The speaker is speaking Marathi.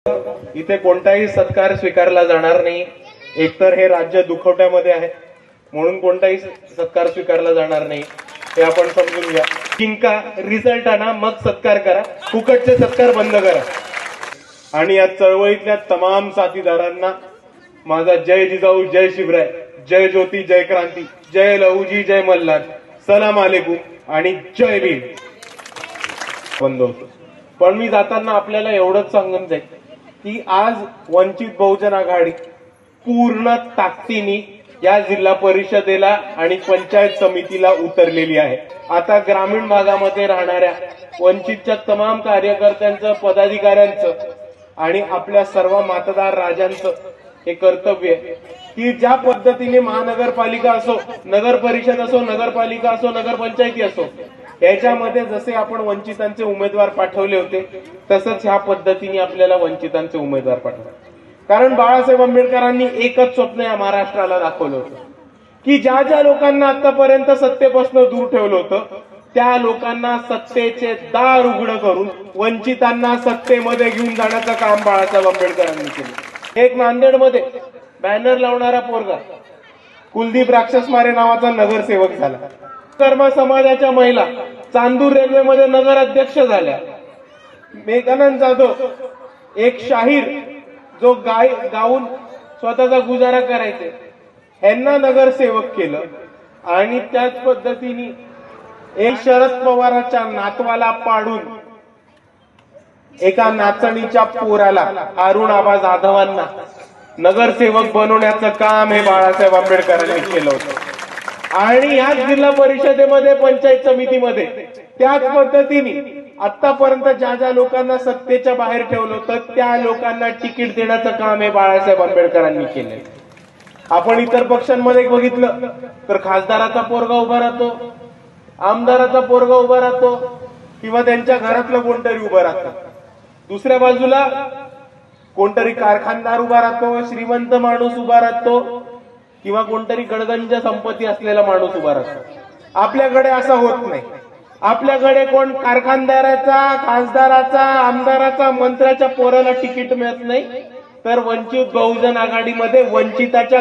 इथे कोणताही सत्कार स्वीकारला जाणार नाही। एकतर हे राज्य दुखवट्यामध्ये आहे म्हणून कोणताही सत्कार स्वीकारला जाणार नाही, हे आपण समजून घ्या। जिंका, रिझल्ट आणा, मग सत्कार करा, फुकटचे सत्कार बंद करा। आणि या चळवळीतल्या तमाम साथीदारांना माझा जय जिजाऊ, जय शिवराय, जय ज्योती, जय क्रांती, जय लहुजी, जय मल्हार, सलाम अलैकुम आणि जय भीम। बंद होतो। पण मी जाताना आपल्याला एवढंच सांगून जाईल की आज वंचित बहुजन आघाडी पूर्ण ताकदीने या जिल्हा परिषदेला आणि पंचायत समितीला उतरलेली आहे। आता ग्रामीण भागामध्ये राहणाऱ्या वंचितच्या तमाम कार्यकर्त्यांचं, पदाधिकाऱ्यांचं आणि आपल्या सर्व मतदार राजांचं हे कर्तव्य आहे की ज्या पद्धतीने महानगरपालिका असो, नगर परिषद असो, नगरपालिका असो, नगरपंचायती असो, याच्यामध्ये जसे आपण वंचितांचे उमेदवार पाठवले होते तसंच ह्या पद्धतीने आपल्याला वंचितांचे उमेदवार पाठवावे। कारण बाळासाहेब आंबेडकरांनी एकच स्वप्न या महाराष्ट्राला दाखवलं होतं की ज्या ज्या लोकांना आतापर्यंत सत्तेपासून दूर ठेवलं होतं त्या लोकांना सत्तेचे दार उघडं करून वंचितांना सत्तेमध्ये घेऊन जाण्याचं काम बाळासाहेब आंबेडकरांनी केलं। एक नांदेडमध्ये बॅनर लावणारा पोरगा कुलदीप राक्षसमारे नावाचा नगरसेवक झाला। कर्म समाजाच्या महिला चांदूर रेल्वेमध्ये नगर अध्यक्ष झाल्या। मेघानंद जाधव एक शाहीर जो गाऊन स्वतःचा गुजारा करायचे, ह्यांना नगरसेवक केलं। आणि त्याच पद्धतीने एक शरद पवारांच्या नातवाला पाडून एका नाचणीच्या पोराला अरुण आबा जाधवांना नगरसेवक बनवण्याचं काम हे बाळासाहेब आंबेडकरांनी केलं होतं। आणि याच जिल्हा परिषदेमध्ये, पंचायत समितीमध्ये त्याच पद्धतीने आतापर्यंत ज्या ज्या लोकांना सत्तेच्या बाहेर ठेवलं होतं त्या लोकांना तिकीट देण्याचं काम हे बाळासाहेब आंबेडकरांनी केलंय। आपण इतर पक्षांमध्ये बघितलं तर खासदाराचा पोरगा उभा राहतो, आमदाराचा पोरगा उभा राहतो किंवा त्यांच्या घरातलं कोणतरी उभं राहतं। दुसऱ्या बाजूला कोणतरी कारखानदार उभा राहतो, श्रीमंत माणूस उभा राहतो किंवा कोणतरी गडगंज संपत्ती असलेला माणूस उभा राहतो। आपल्याकडे असं होत नाही। आपल्याकडे कोण कारखानदाराचा, खासदाराचा, आमदाराचा, मंत्र्याच्या पोराला तिकीट मिळत नाही, तर वंचित बहुजन आघाडीमध्ये वंचिताच्या